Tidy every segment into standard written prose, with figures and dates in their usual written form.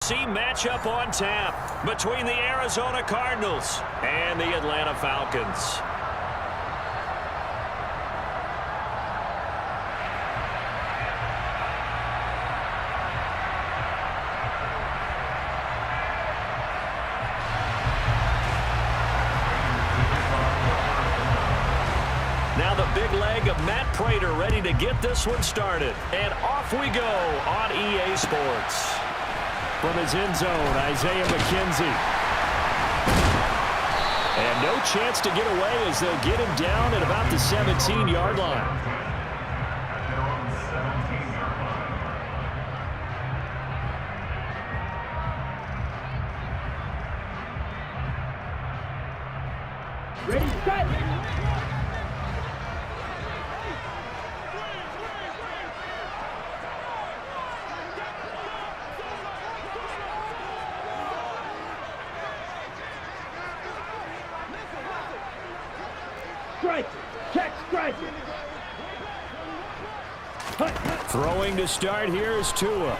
AFC matchup on tap between the Arizona Cardinals and the Atlanta Falcons. Now the big leg of Matt Prater ready to get this one started. And off we go on EA Sports. From his end zone, Isaiah McKenzie. And no chance to get away as they'll get him down at about the 17-yard line. Ready, set. Check, strike. Throwing to start here is Tua.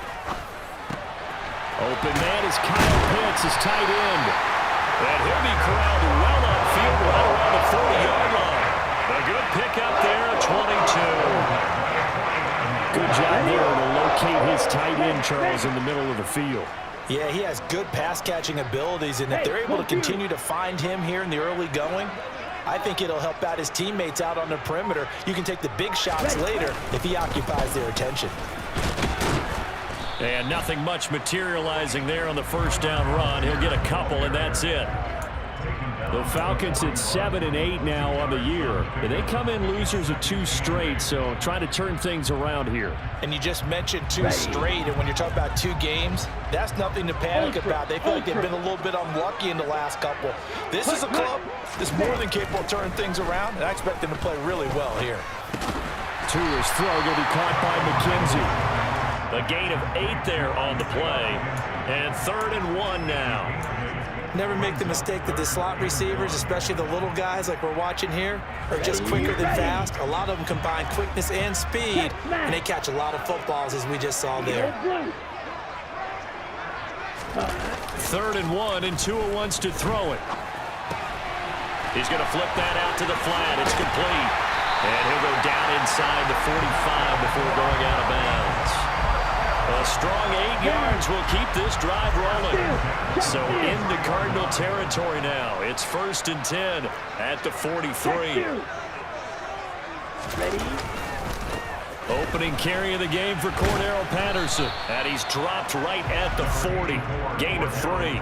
Open man is Kyle Pitts, his tight end. And he'll be corralled well upfield right around the 40-yard line. A good pickup there at 22. Good job there to locate his tight end, Charles, in the middle of the field. Yeah, he has good pass-catching abilities, and if they're able to continue to find him here in the early going, I think it'll help out his teammates out on the perimeter. You can take the big shots later if he occupies their attention. And nothing much materializing there on the first down run. He'll get a couple, and that's it. The Falcons at 7-8 now on the year. And they come in losers of 2 straight, so trying to turn things around here. And you just mentioned 2 straight, and when you're talking about 2 games, that's nothing to panic about. They feel like they've been a little bit unlucky in the last couple. This is a club that's more than capable of turning things around, and I expect them to play really well here. Tua's throw going to be caught by McKenzie. A gain of 8 there on the play. And 3rd and 1 now. Never make the mistake that the slot receivers, especially the little guys like we're watching here, are just quicker than fast. A lot of them combine quickness and speed, and they catch a lot of footballs, as we just saw there. 3rd and 1, and Tua wants to throw it. He's going to flip that out to the flat. It's complete. And he'll go down inside the 45 before going out of bounds. A strong 8 yards will keep this drive rolling. So into Cardinal territory now. It's 1st and 10 at the 43. Ready? Opening carry of the game for Cordero Patterson. And he's dropped right at the 40. Gain of 3.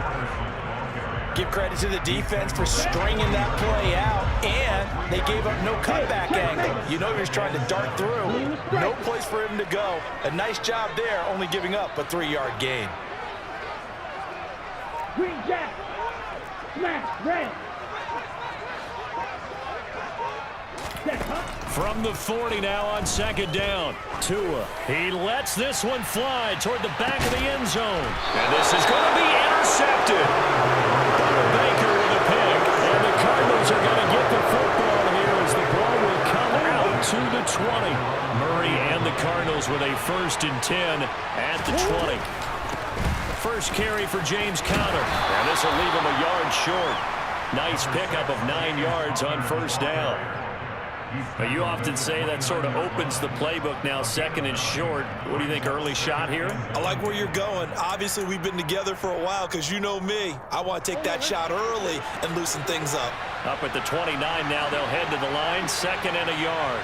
Give credit to the defense for stringing that play out, and they gave up no cutback angle. You know he was trying to dart through. No place for him to go. A nice job there, only giving up a 3-yard gain. Green jack. Smash, red. From the 40 now on 2nd down. Tua, he lets this one fly toward the back of the end zone. And this is going to be intercepted. Baker with a pick. And the Cardinals are going to get the football here as the ball will come out to the 20. Murray and the Cardinals with a 1st and 10 at the 20. First carry for James Conner. And this will leave him a yard short. Nice pickup of 9 yards on 1st down. But you often say that sort of opens the playbook now, 2nd and short. What do you think, early shot here? I like where you're going. Obviously, we've been together for a while because you know me. I want to take that shot early and loosen things up. Up at the 29 now, they'll head to the line, 2nd and a yard.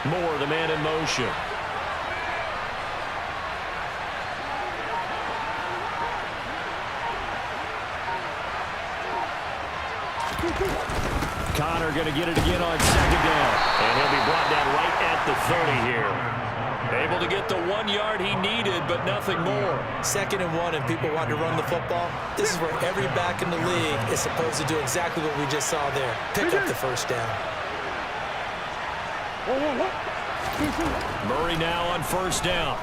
Moore, the man in motion. Conner going to get it again on 2nd down. And he'll be brought down right at the 30 here. Able to get the 1 yard he needed, but nothing more. 2nd and 1, and people want to run the football. This is where every back in the league is supposed to do exactly what we just saw there. Pick up the 1st down. Murray now on 1st down.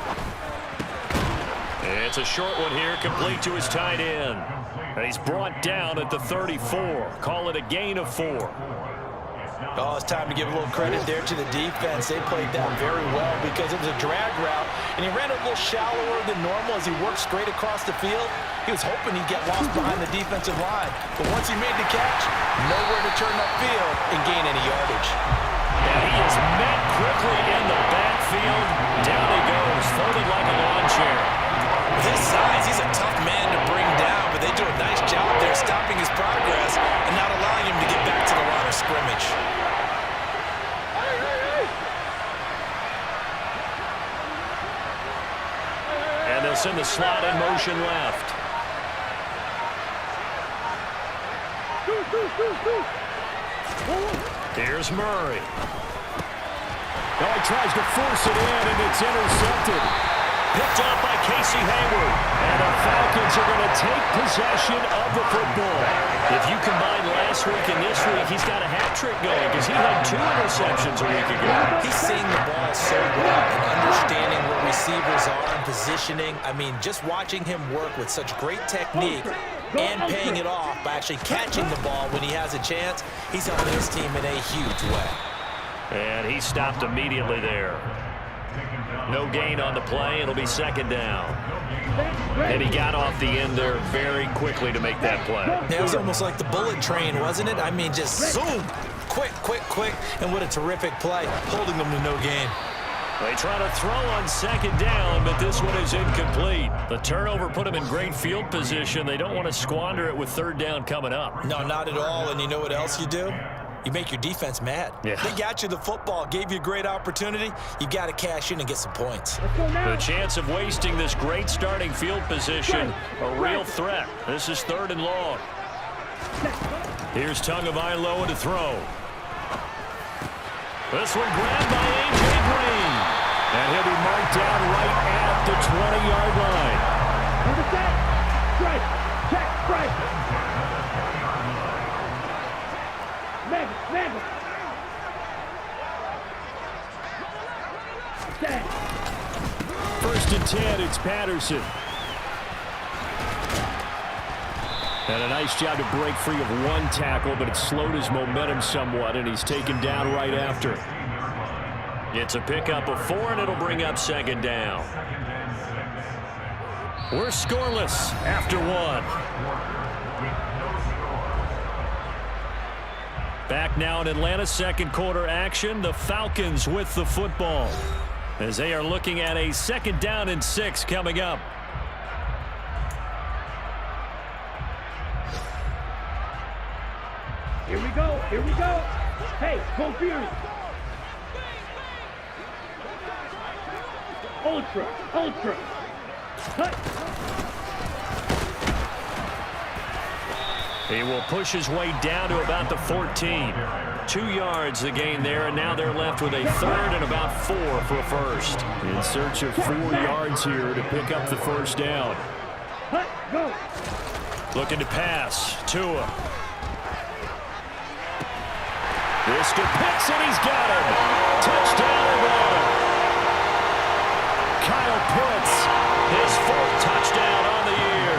It's a short one here, complete to his tight end. And he's brought down at the 34. Call it a gain of 4. Oh, it's time to give a little credit there to the defense. They played that very well because it was a drag route, and he ran a little shallower than normal as he worked straight across the field. He was hoping he'd get lost behind the defensive line, but once he made the catch, nowhere to turn upfield and gain any yardage. And he is met quickly in the backfield. Down he goes, folded like a lawn chair. With his size, he's a tough man to bring down, but they do a nice job there stopping his progress and not allowing him to get back to the line of scrimmage. And they'll send the slot in motion left. Here's Murray. Oh, he tries to force it in, and it's intercepted. Picked up by Casey Hayward. And the Falcons are going to take possession of the football. If you combine last week and this week, he's got a hat trick going because he had 2 interceptions a week ago. He's seeing the ball so well and understanding where receivers are and positioning. I mean, just watching him work with such great technique and paying it off by actually catching the ball when he has a chance, he's helping his team in a huge way. And he stopped immediately there. No gain on the play. It'll be second down. And he got off the end there very quickly to make that play. It was almost like the bullet train, wasn't it? I mean, just zoom. Quick, quick, quick. And what a terrific play, holding them to no gain. They try to throw on second down, but this one is incomplete. The turnover put them in great field position. They don't want to squander it with third down coming up. No, not at all. And you know what else you do? You make your defense mad. Yeah. They got you the football, gave you a great opportunity. You got to cash in and get some points. The chance of wasting this great starting field position, a real threat. This is third and long. Here's Tagovailoa to throw. This one grabbed by A.J. Green. And he'll be marked down right at the 20-yard line. Number 10, strike, check, strike. Mega. First and 10, it's Patterson. And a nice job to break free of one tackle, but it slowed his momentum somewhat, and he's taken down right after. It's a pickup of 4, and it'll bring up second down. We're scoreless after 1. Back now in Atlanta, second quarter action. The Falcons with the football as they are looking at a second down and 6 coming up. Here we go. Hey, go Fury. Ultra. Cut. He will push his way down to about the 14. 2 yards the gain there, and now they're left with a third and about 4 for a first. In search of 4 yards here to pick up the first down. Cut, go. Looking to pass. Tua. This to Pitts, and he's got him. Touchdown, Atlanta. Kyle Pitts, his 4th touchdown on the year.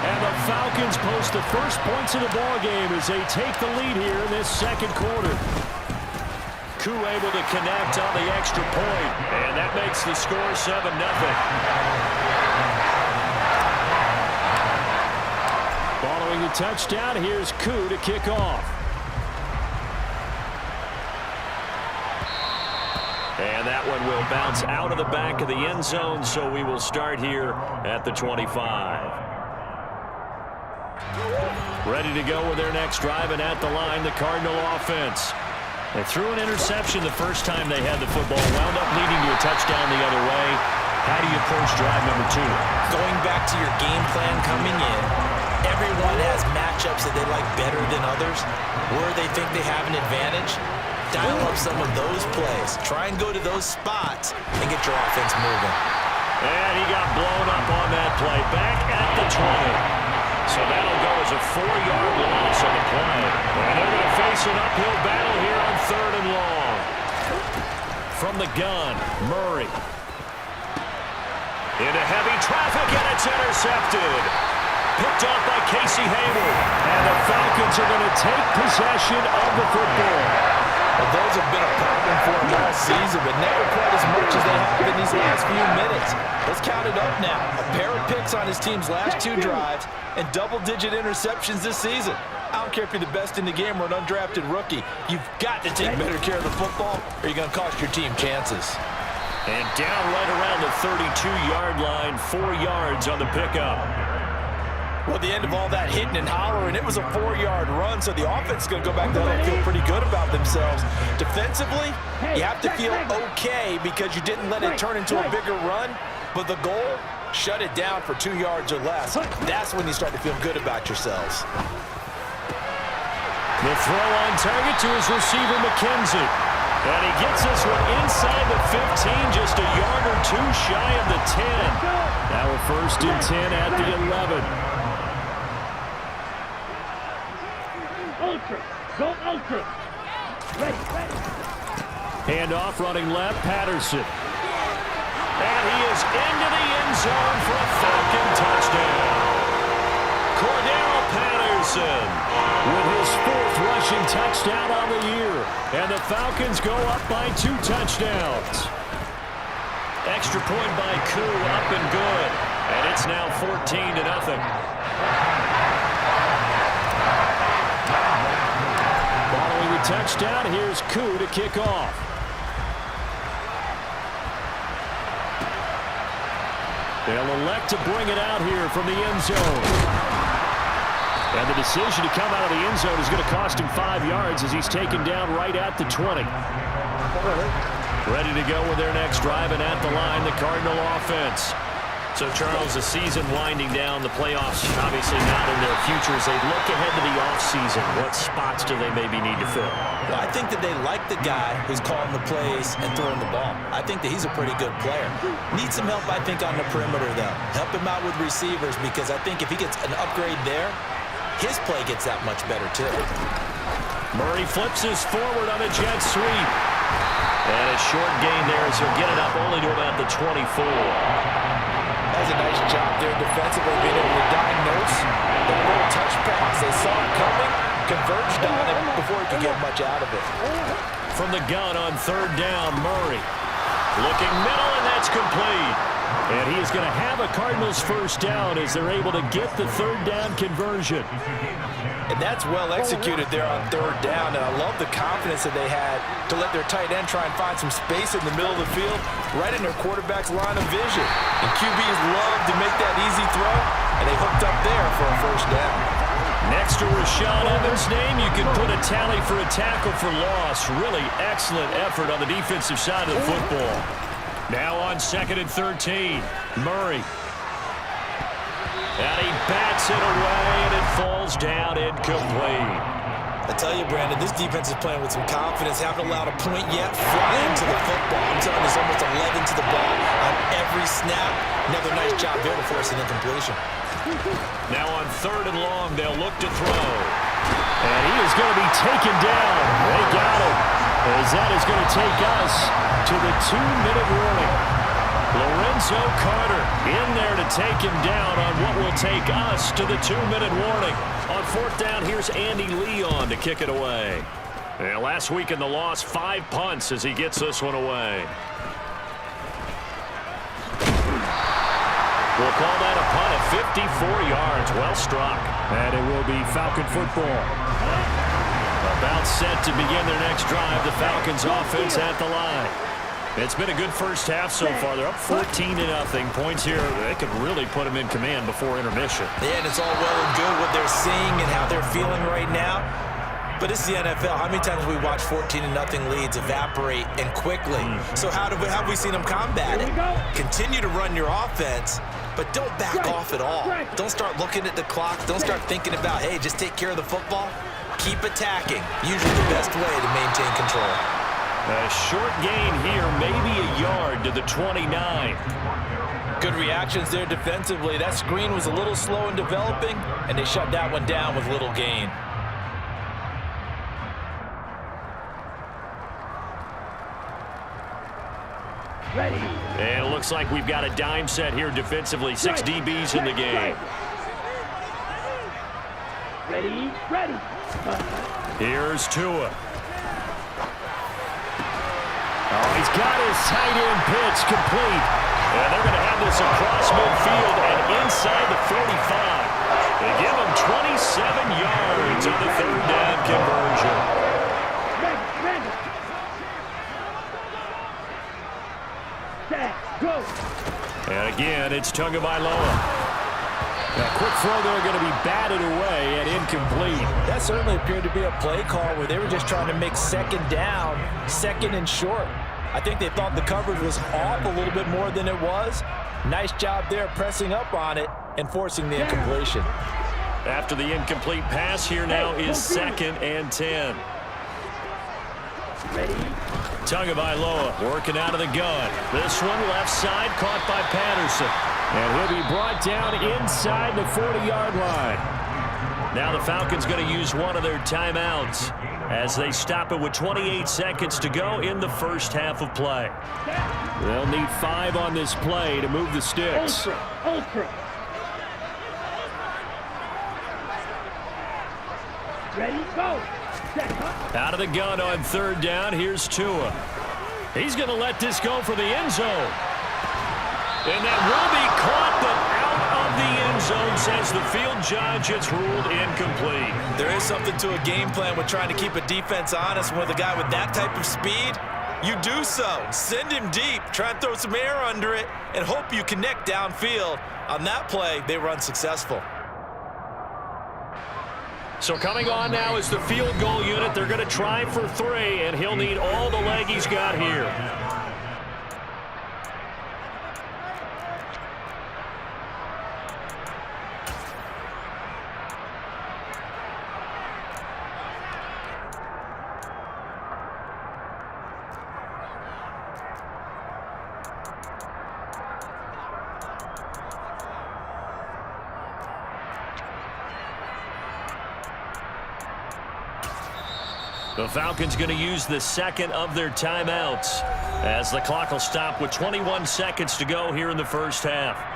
And the Falcons post the first points of the ballgame as they take the lead here in this second quarter. Koo able to connect on the extra point, and that makes the score 7-0. Following the touchdown, here's Koo to kick off. And that one will bounce out of the back of the end zone, so we will start here at the 25. Ready to go with their next drive, and at the line, the Cardinal offense. They threw an interception the first time they had the football, wound up leading to a touchdown the other way. How do you approach drive number 2? Going back to your game plan coming in, everyone has matchups that they like better than others, where they think they have an advantage. Dial up some of those plays. Try and go to those spots and get your offense moving. And he got blown up on that play. Back at the 20. So that'll go as a 4-yard loss on the play. And they're going to face an uphill battle here on third and long. From the gun, Murray. Into heavy traffic, and it's intercepted. Picked off by Casey Hayward. And the Falcons are going to take possession of the football. Well, those have been a problem for him all season, but never quite as much as they have in these last few minutes. Let's count it up now. A pair of picks on his team's last 2 drives and double-digit interceptions this season. I don't care if you're the best in the game or an undrafted rookie. You've got to take better care of the football or you're going to cost your team chances. And down right around the 32-yard line, 4 yards on the pickup. Well, the end of all that hitting and hollering, it was a 4-yard run, so the offense is going to go back there and feel pretty good about themselves. Defensively, you have to feel okay because you didn't let it turn into a bigger run, but the goal, shut it down for 2 yards or less. That's when you start to feel good about yourselves. The throw on target to his receiver, McKenzie. And he gets this one inside the 15, just a yard or 2 shy of the 10. Now we're 1st and 10 at the 11. Ultra. Go ultra. Ready, ready. Handoff running left, Patterson. And he is into the end zone for a Falcon touchdown. Cordell Patterson with his 4th rushing touchdown on the year. And the Falcons go up by 2 touchdowns. Extra point by Koo, up and good. And it's now 14-0. Following the touchdown, here's Koo to kick off. They'll elect to bring it out here from the end zone. And the decision to come out of the end zone is going to cost him 5 yards as he's taken down right at the 20. Ready to go with their next drive, and at the line, the Cardinal offense. So, Charles, the season winding down, the playoffs obviously not in their future. As they look ahead to the offseason, what spots do they maybe need to fill? Well, I think that they like the guy who's calling the plays and throwing the ball. I think that he's a pretty good player. Needs some help, I think, on the perimeter, though. Help him out with receivers, because I think if he gets an upgrade there, his play gets that much better, too. Murray flips his forward on a jet sweep. And a short gain there as he'll get it up only to about the 24. That was a nice job there defensively, being able to diagnose the little touch pass. They saw it coming, converged on it before he could get much out of it. From the gun on 3rd down, Murray. Looking middle, and that's complete. And he is going to have a Cardinals 1st down as they're able to get the 3rd down conversion. And that's well executed there on 3rd down. And I love the confidence that they had to let their tight end try and find some space in the middle of the field, right in their quarterback's line of vision. And QBs love to make that easy throw, and they hooked up there for a 1st down. Next to Rashaan Evans' name, you can put a tally for a tackle for loss. Really excellent effort on the defensive side of the football. Now on 2nd and 13, Murray. And he bats it away, and it falls down incomplete. I tell you, Brandon, this defense is playing with some confidence. Haven't allowed a point yet. Flying to the football. I'm telling you, there's almost 11 to the ball on every snap. Another nice job there to force an incompletion. Now on 3rd and long, they'll look to throw. And he is going to be taken down. They got him. As that is going to take us to the 2-minute warning. Lorenzo Carter in there to take him down on what will take us to the 2-minute warning. On 4th down, here's Andy Leon to kick it away. And last week in the loss, 5 punts as he gets this one away. We'll call that a punt of 54 yards. Well struck. And it will be Falcon football. About set to begin their next drive. The Falcons offense at the line. It's been a good first half so far. They're up 14-0. Points here, they could really put them in command before intermission. Yeah, and it's all well and good what they're seeing and how they're feeling right now. But it's the NFL. How many times have we watched 14-0 leads evaporate and quickly? So how have we seen them combat it? Continue to run your offense, but don't back off at all. Don't start looking at the clock. Don't start thinking about, hey, just take care of the football. Keep attacking. Usually the best way to maintain control. A short gain here, maybe a yard to the 29. Good reactions there defensively. That screen was a little slow in developing, and they shut that one down with little gain. Ready. And it looks like we've got a dime set here defensively. 6 DBs in the game. Ready, ready. Here's Tua. Oh, he's got his tight end pitch complete. And they're going to have this across midfield and inside the 45. They give him 27 yards on the third down conversion. Ready. Set, go. And again, it's Tagovailoa. A quick throw there going to be batted away and incomplete. That certainly appeared to be a play call where they were just trying to make second down, second and short. I think they thought the coverage was off a little bit more than it was. Nice job there pressing up on it and forcing the incompletion. After the incomplete pass, here now is 2nd and 10. Ready. Tagovailoa working out of the gun. This one left side caught by Patterson. And he'll be brought down inside the 40-yard line. Now the Falcons going to use one of their timeouts as they stop it with 28 seconds to go in the first half of play. They'll need 5 on this play to move the sticks. Ultra. Ready, go. Set, Out of the gun on 3rd down, here's Tua. He's going to let this go for the end zone. And that will be caught, but out of the end zone, says the field judge. It's ruled incomplete. There is something to a game plan with trying to keep a defense honest. With a guy with that type of speed, you do so. Send him deep, try and throw some air under it, and hope you connect downfield. On that play, they were unsuccessful. So coming on now is the field goal unit. They're going to try for 3, and he'll need all the leg he's got here. The Falcons going to use the 2nd of their timeouts as the clock will stop with 21 seconds to go here in the first half.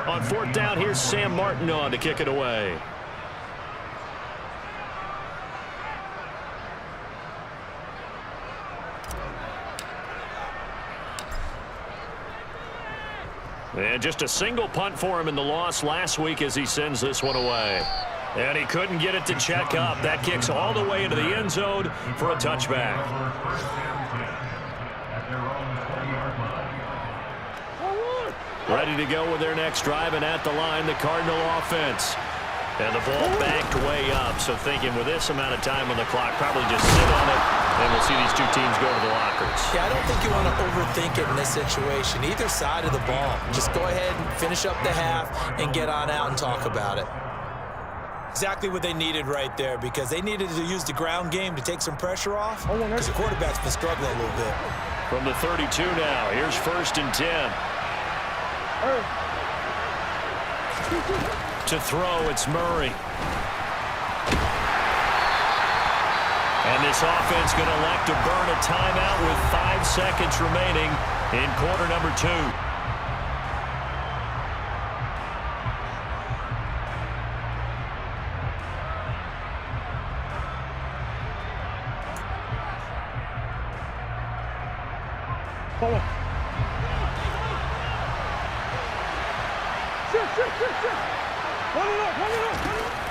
On 4th down, here's Sam Martin on to kick it away. And just a single punt for him in the loss last week as he sends this one away. And he couldn't get it to check up. That kicks all the way into the end zone for a touchback. Ready to go with their next drive, and at the line, the Cardinal offense. And the ball backed way up, so thinking with this amount of time on the clock, probably just sit on it, and we'll see these two teams go to the lockers. Yeah, I don't think you want to overthink it in this situation, either side of the ball. Just go ahead and finish up the half and get on out and talk about it. Exactly what they needed right there, because they needed to use the ground game to take some pressure off, because the quarterback's been struggling a little bit. From the 32 now, here's 1st and 10. To throw, it's Murray. And this offense going to elect to burn a timeout with 5 seconds remaining in quarter number 2.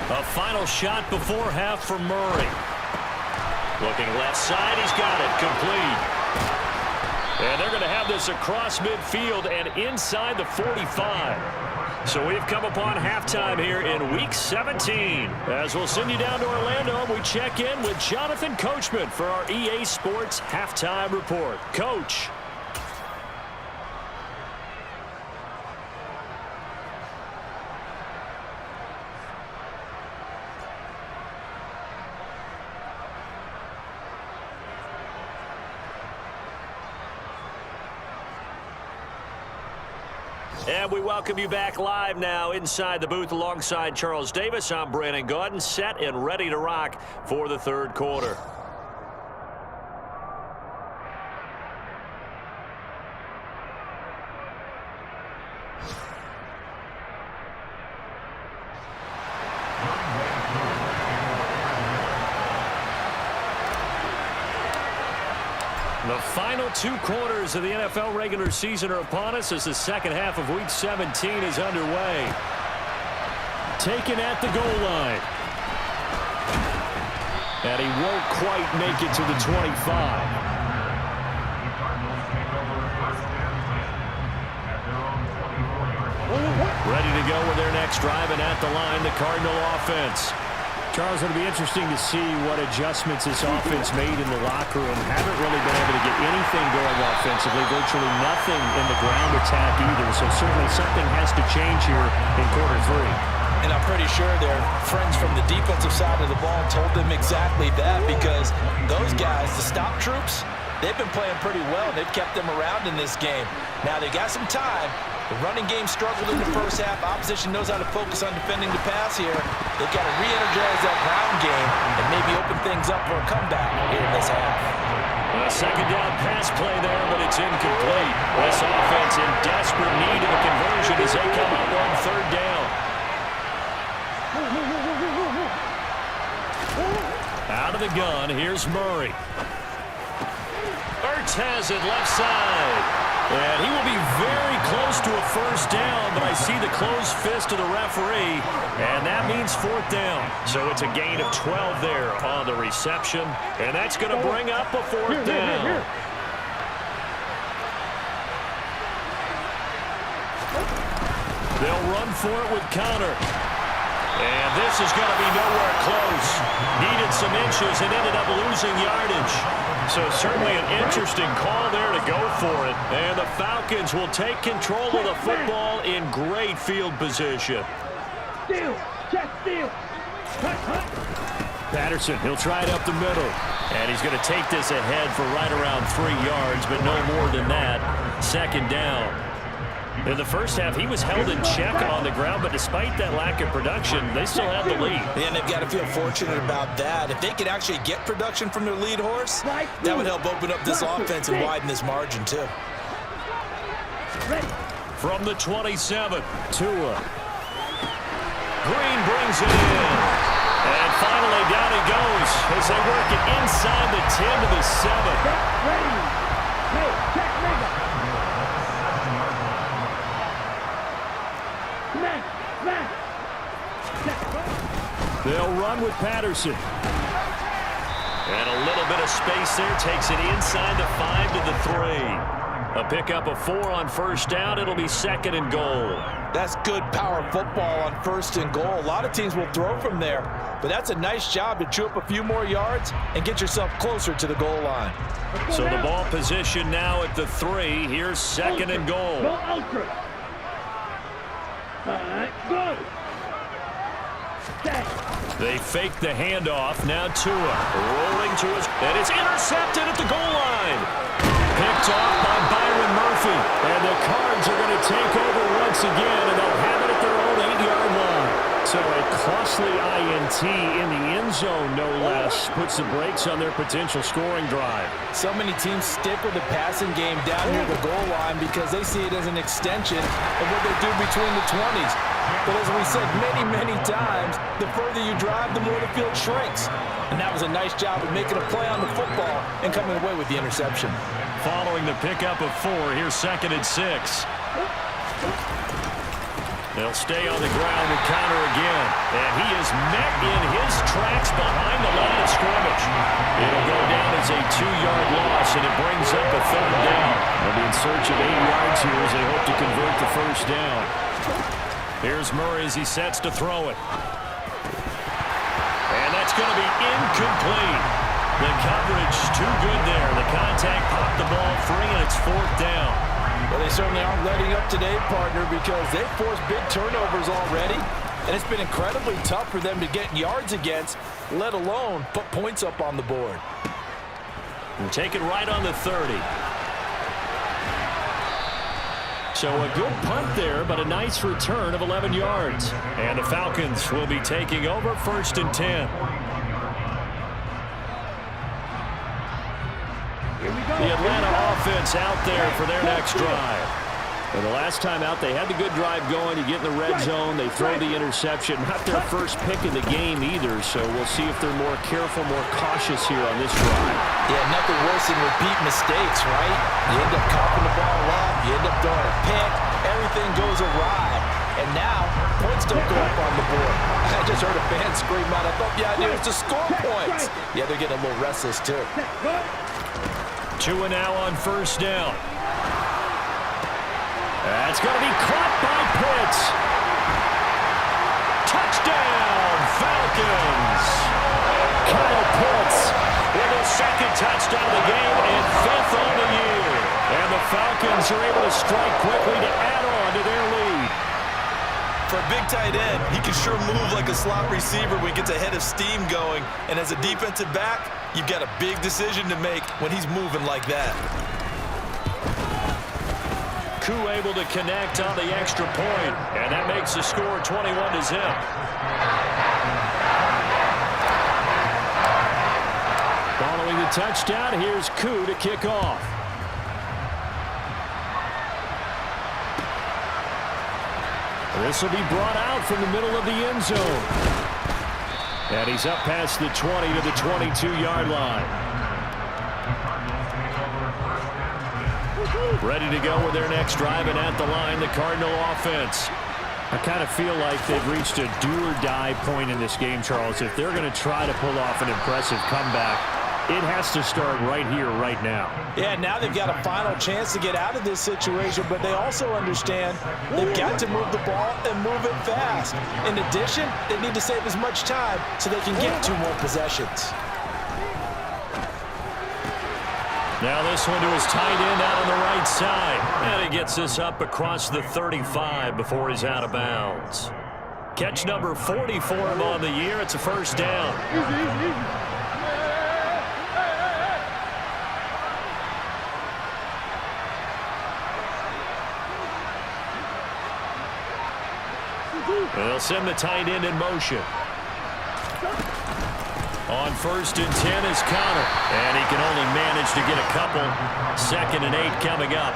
A final shot before half for Murray. Looking left side, he's got it, complete. And they're going to have this across midfield and inside the 45. So we've come upon halftime here in Week 17. As we'll send you down to Orlando, we check in with Jonathan Coachman for our EA Sports Halftime Report. Coach. And we welcome you back live now inside the booth alongside Charles Davis. I'm Brandon Gaudin, set and ready to rock for the third quarter. The final 2 quarters of the NFL regular season are upon us as the second half of Week 17 is underway. Taken at the goal line. And he won't quite make it to the 25. Ready to go with their next drive, and at the line, the Cardinal offense. Charles, it'll be interesting to see what adjustments this offense made in the locker room. Haven't really been able to get anything going offensively, virtually nothing in the ground attack either. So certainly something has to change here in quarter 3. And I'm pretty sure their friends from the defensive side of the ball told them exactly that, because those guys, the stop troops, they've been playing pretty well, and they've kept them around in this game. Now they got some time. The running game struggled in the first half. Opposition knows how to focus on defending the pass here. They've got to re-energize that ground game and maybe open things up for a comeback here in this half. A second down pass play there, but it's incomplete. This offense in desperate need of a conversion as they come up on third down. Out of the gun, here's Murray. Ertz has it left side. And he will be very close to a first down, but I see the closed fist of the referee, and that means fourth down. So it's a gain of 12 there on the reception, and that's going to bring up a fourth down. They'll run for it with Connor. And this is going to be nowhere close. Needed some inches and ended up losing yardage. So certainly an interesting call there to go for it. And the Falcons will take control of the football in great field position. Steal, check, steal. Cut, cut. Patterson, he'll try it up the middle. And he's going to take this ahead for right around 3 yards, but no more than that. Second down. In the first half, he was held in check on the ground, but despite that lack of production, they still have the lead. And they've got to feel fortunate about that. If they could actually get production from their lead horse, that would help open up this offense and widen this margin, too. From the 27, Tua. Green brings it in. And finally, down he goes as they work it inside the 10 to the 7. Ready. Hey, check, nigga. They'll run with Patterson. And a little bit of space there. Takes it inside the 5 to the 3. A pickup of 4 on first down. It'll be second and goal. That's good power football on first and goal. A lot of teams will throw from there, but that's a nice job to chew up a few more yards and get yourself closer to the goal line. So the ball position now at the 3. Here's second and goal. Go ultra. Go. They fake the handoff. Now Tua rolling to his, and it's intercepted at the goal line. Picked off by Byron Murphy. And the Cards are going to take over once again, and they'll have it at their own 8-yard line. So a costly INT in the end zone, no less, puts the brakes on their potential scoring drive. So many teams stick with the passing game down near the goal line because they see it as an extension of what they do between the 20s. But as we said many, many times, the further you drive, the more the field shrinks. And that was a nice job of making a play on the football and coming away with the interception. Following the pickup of 4, here's second and 6. They'll stay on the ground with Connor again. And he is met in his tracks behind the line of scrimmage. It'll go down as a 2-yard loss, and it brings up a third down. They'll be in search of 8 yards here as they hope to convert the first down. Here's Murray as he sets to throw it. And that's going to be incomplete. The coverage too good there. The contact popped the ball free, and it's fourth down. Well, they certainly aren't letting up today, partner, because they've forced big turnovers already, and it's been incredibly tough for them to get yards against, let alone put points up on the board. And take it right on the 30. So a good punt there, but a nice return of 11 yards. And the Falcons will be taking over 1st and 10. The Atlanta offense out there for their next drive. And the last time out, they had the good drive going. You get in the red zone, they throw the interception. Not their first pick of the game either, so we'll see if they're more careful, more cautious here on this drive. Yeah, nothing worse than repeat mistakes, right? You end up coughing the ball up, you end up throwing a pick, everything goes awry. And now, points don't go up on the board. I just heard a fan scream out, I thought the idea was to score points. Yeah, they're getting a little restless too. 2 and now on 1st down. That's going to be caught by Pitts. Touchdown, Falcons. Kyle Pitts with his 2nd touchdown of the game and 5th on the year. And the Falcons are able to strike quickly to add on to their lead. For a big tight end, he can sure move like a slot receiver when he gets a head of steam going. And as a defensive back, you've got a big decision to make when he's moving like that. Koo able to connect on the extra point, and that makes the score 21-0. Following the touchdown, here's Koo to kick off. This will be brought out from the middle of the end zone. And he's up past the 20 to the 22-yard line. Ready to go with their next drive, and at the line, the Cardinal offense. I kind of feel like they've reached a do-or-die point in this game, Charles. If they're going to try to pull off an impressive comeback, it has to start right here, right now. Yeah, now they've got a final chance to get out of this situation, but they also understand they've got to move the ball and move it fast. In addition, they need to save as much time so they can get 2 more possessions. Now this one to his tight end out on the right side. And he gets this up across the 35 before he's out of bounds. Catch number 40 for him on the year. It's a 1st down. They'll send the tight end in motion. On 1st and 10 is Connor, and he can only manage to get a couple. 2nd and 8 coming up.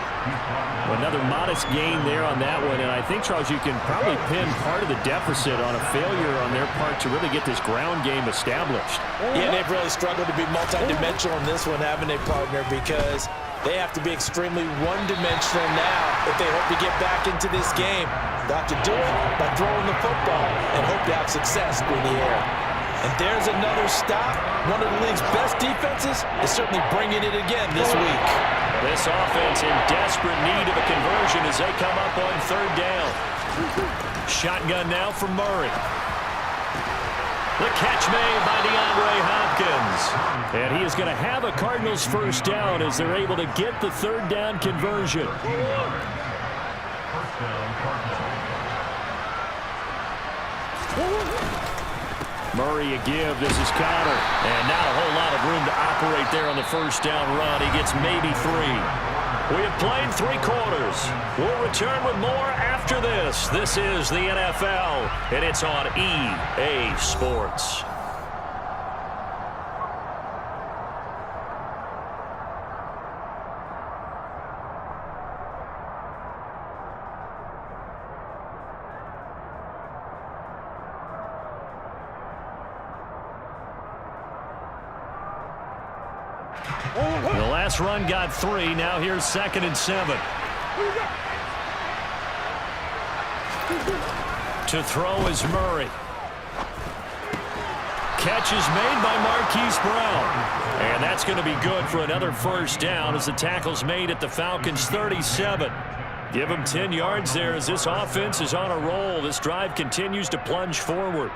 Another modest gain there on that one, and I think, Charles, you can probably pin part of the deficit on a failure on their part to really get this ground game established. Yeah, they've really struggled to be multidimensional in this one, haven't they, partner? Because they have to be extremely one-dimensional now if they hope to get back into this game. They have to do it by throwing the football and hope to have success through the air. And there's another stop. One of the league's best defenses is certainly bringing it again this week. This offense in desperate need of a conversion as they come up on 3rd down. Shotgun now for Murray. The catch made by DeAndre Hopkins. And he is going to have a Cardinals 1st down as they're able to get the 3rd down conversion. Murray a give. This is Connor. And not a whole lot of room to operate there on the 1st down run. He gets maybe 3. We have played 3 quarters. We'll return with more after this. This is the NFL, and it's on EA Sports. The last run got 3. Now here's 2nd and 7. To throw is Murray. Catch is made by Marquise Brown. And that's going to be good for another 1st down as the tackle's made at the Falcons 37. Give them 10 yards there as this offense is on a roll. This drive continues to plunge forward.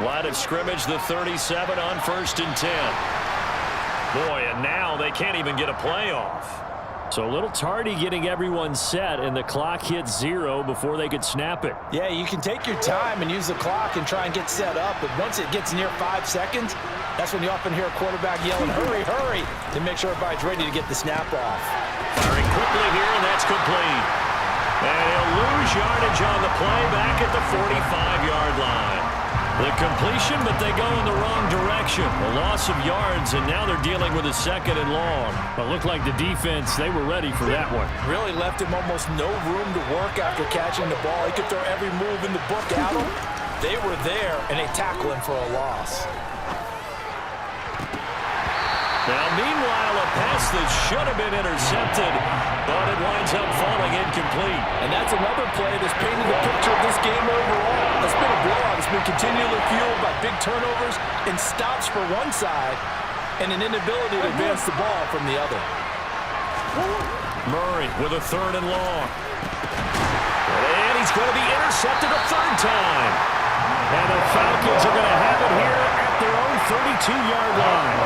Line of scrimmage, the 37 on 1st and 10. Boy, and now they can't even get a play off. So a little tardy getting everyone set, and the clock hits 0 before they could snap it. Yeah, you can take your time and use the clock and try and get set up, but once it gets near 5 seconds, that's when you often hear a quarterback yelling, hurry, hurry, to make sure everybody's ready to get the snap off. Firing quickly here, and that's complete. And he'll lose yardage on the play back at the 45-yard line. The completion, but they go in the wrong direction. A loss of yards, and now they're dealing with a 2nd and long. But it looked like the defense, they were ready for that one. Really left him almost no room to work after catching the ball. He could throw every move in the book at him. They were there, and they tackle him for a loss. Now, meanwhile, a pass that should have been intercepted, but it winds up falling incomplete. And that's another play that's painted the picture of this game overall. It's been a blowout. It's been continually fueled by big turnovers and stops for one side and an inability to advance the ball from the other. Murray with a 3rd and long. And he's going to be intercepted a 3rd time. And the Falcons are going to have it here at their own 32-yard line.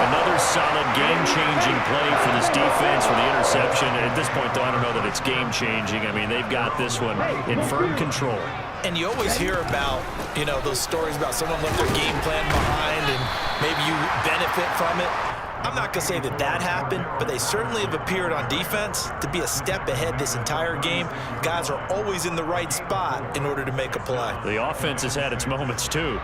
Another solid game-changing play for this defense for the interception. At this point, though, I don't know that it's game-changing. I mean, they've got this one in firm control. And you always hear about, you know, those stories about someone left their game plan behind and maybe you benefit from it. I'm not going to say that that happened, but they certainly have appeared on defense to be a step ahead this entire game. Guys are always in the right spot in order to make a play. The offense has had its moments, too.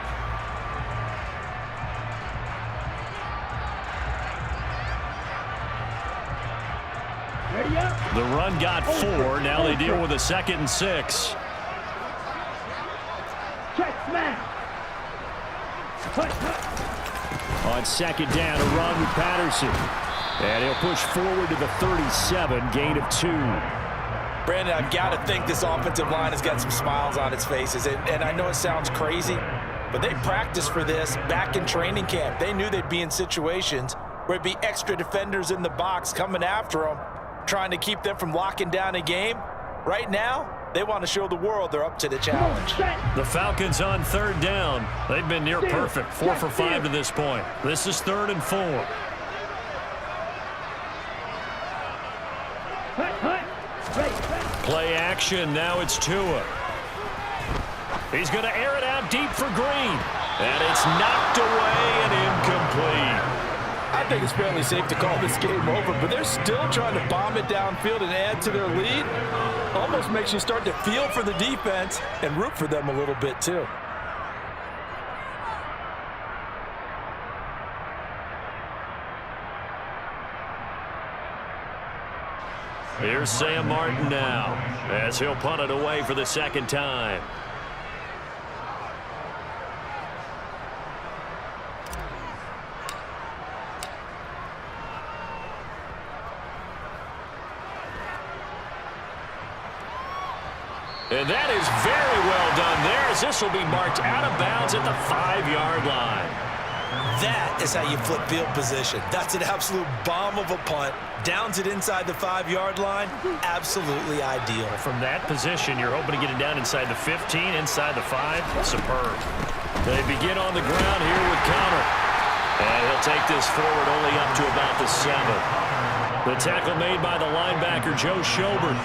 The run got 4. Now they deal with a 2nd and 6. On 2nd down, a run with Patterson. And he'll push forward to the 37, gain of 2. Brandon, I've got to think this offensive line has got some smiles on its faces. And I know it sounds crazy, but they practiced for this back in training camp. They knew they'd be in situations where it'd be extra defenders in the box coming after them, trying to keep them from locking down a game. Right now, they want to show the world they're up to the challenge. The Falcons on 3rd down. They've been near perfect, 4 for 5 to this point. This is 3rd and 4. Play action, now it's Tua. He's going to air it out deep for Green. And it's knocked away and incomplete. I think it's fairly safe to call this game over, but they're still trying to bomb it downfield and add to their lead. Almost makes you start to feel for the defense and root for them a little bit too. Here's Sam Martin now, as he'll punt it away for the 2nd time. And that is very well done there, as this will be marked out of bounds at the 5-yard line. That is how you flip field position. That's an absolute bomb of a punt. Downs it inside the 5-yard line. Absolutely ideal. From that position, you're hoping to get it down inside the 15, inside the 5. Superb. They begin on the ground here with Connor. And he'll take this forward only up to about the 7. The tackle made by the linebacker, Joe Schobert.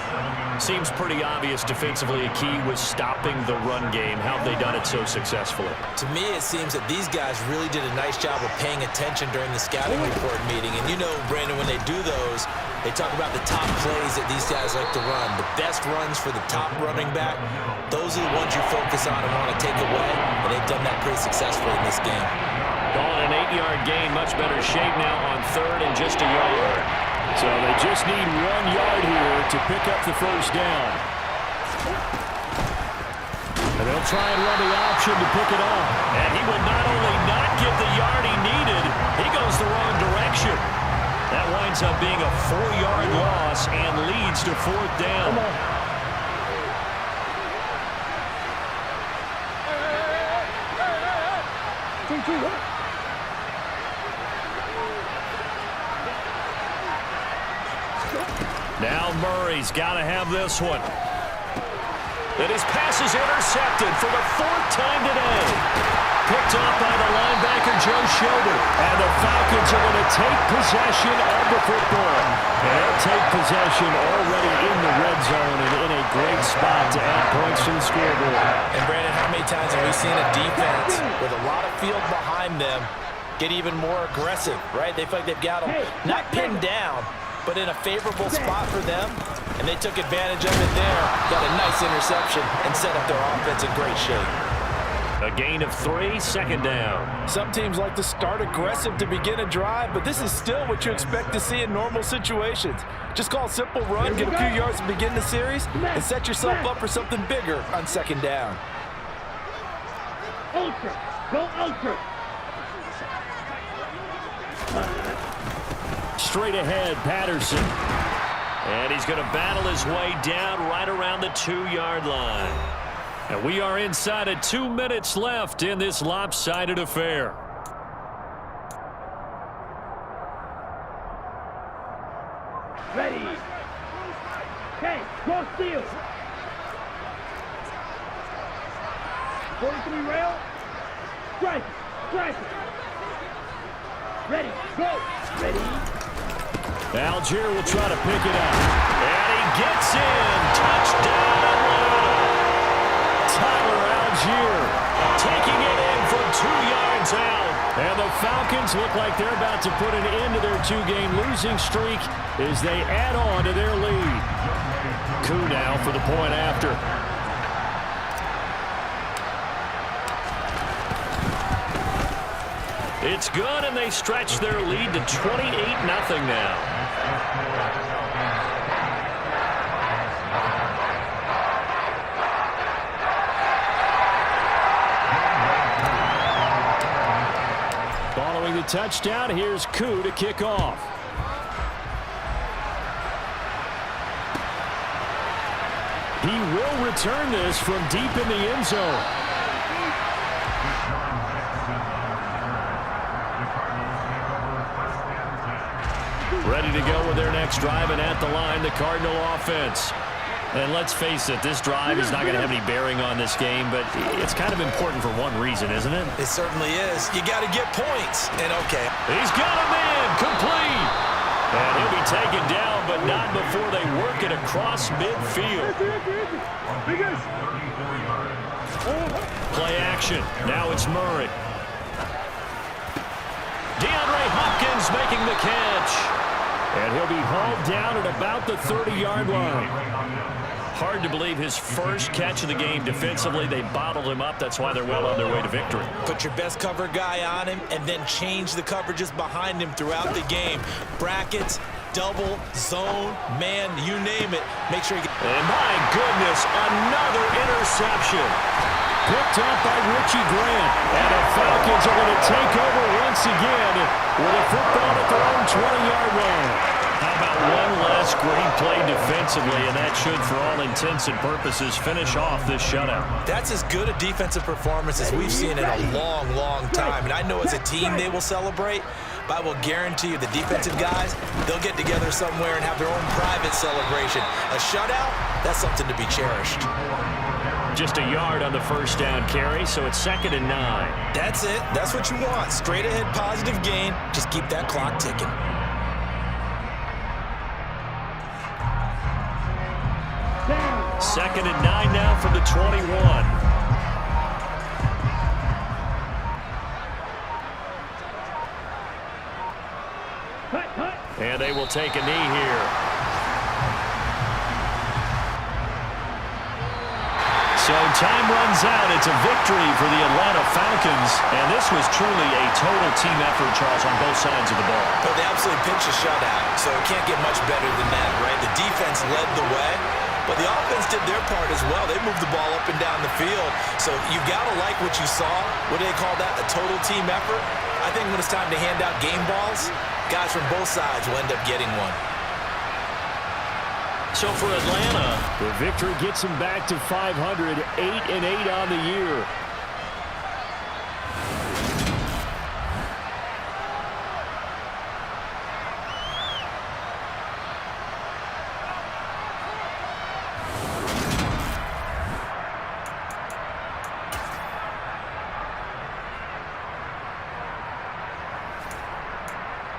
Seems pretty obvious defensively a key was stopping the run game. How have they done it so successfully? To me, it seems that these guys really did a nice job of paying attention during the scouting report meeting. And you know, Brandon, when they do those, they talk about the top plays that these guys like to run. The best runs for the top running back, those are the ones you focus on and want to take away. And they've done that pretty successfully in this game. Calling an 8-yard gain, much better shape now on 3rd and just a yard. So they just need 1 yard here to pick up the 1st down. And they'll try and run the option to pick it up. And he will not only not get the yard he needed, he goes the wrong direction. That winds up being a 4-yard loss and leads to 4th down. Now Murray's got to have this one. And his pass is intercepted for the 4th time today. Picked off by the linebacker, Joe Schilder. And the Falcons are going to take possession of the football. And they'll take possession already in the red zone and in a great spot to add points to the scoreboard. And, Brandon, how many times have we seen a defense with a lot of field behind them get even more aggressive, right? They feel like they've got them not pinned down, but in a favorable spot for them, and they took advantage of it there. Got a nice interception and set up their offense in great shape. A gain of 3, 2nd down. Some teams like to start aggressive to begin a drive, but this is still what you expect to see in normal situations. Just call a simple run, get a few yards to begin the series, and set yourself up for something bigger on 2nd down. Ultra. Go ultra. Straight ahead, Patterson. And he's going to battle his way down right around the 2-yard line. And we are inside of 2 minutes left in this lopsided affair. Ready. Okay, go steal. 43 rail. Strike. Strike. Ready. Go. Ready. Algier will try to pick it up. And he gets in. Touchdown, Atlanta. Tyler Algier taking it in from 2 yards out. And the Falcons look like they're about to put an end to their 2-game losing streak as they add on to their lead. Koo now for the point after. It's good, and they stretch their lead to 28-0 now. Following the touchdown, here's Koo to kick off. He will return this from deep in the end zone. Ready to go with their next drive, and at the line, the Cardinal offense. And let's face it, this drive is not going to have any bearing on this game, but it's kind of important for one reason, isn't it? It certainly is. You got to get points. And okay. He's got him in, complete. And he'll be taken down, but not before they work it across midfield. Play action. Now it's Murray. DeAndre Hopkins making the catch. And he'll be hauled down at about the 30-yard line. Hard to believe his first catch of the game defensively. They bottled him up. That's why they're well on their way to victory. Put your best cover guy on him and then change the coverages behind him throughout the game. Brackets, double, zone, man, you name it. Make sure you get... And my goodness, another interception. Picked up by Richie Grant. And the Falcons are going to take over once again with a football at their own 20-yard line. How about one last great play defensively, and that should, for all intents and purposes, finish off this shutout. That's as good a defensive performance as we've seen in a long, long time. And I know as a team they will celebrate, but I will guarantee you the defensive guys, they'll get together somewhere and have their own private celebration. A shutout, that's something to be cherished. Just a yard on the first down carry, so it's 2nd and 9. That's it. That's what you want. Straight ahead positive gain. Just keep that clock ticking. Second and 9 now from the 21. And they will take a knee here. So time runs out. It's a victory for the Atlanta Falcons. And this was truly a total team effort, Charles, on both sides of the ball. But they absolutely pitched a shutout, so it can't get much better than that, right? The defense led the way, but the offense did their part as well. They moved the ball up and down the field. So you've got to like what you saw. What do they call that? A total team effort? I think when it's time to hand out game balls, guys from both sides will end up getting one. So for Atlanta, the victory gets them back to 500, 8-8 on the year.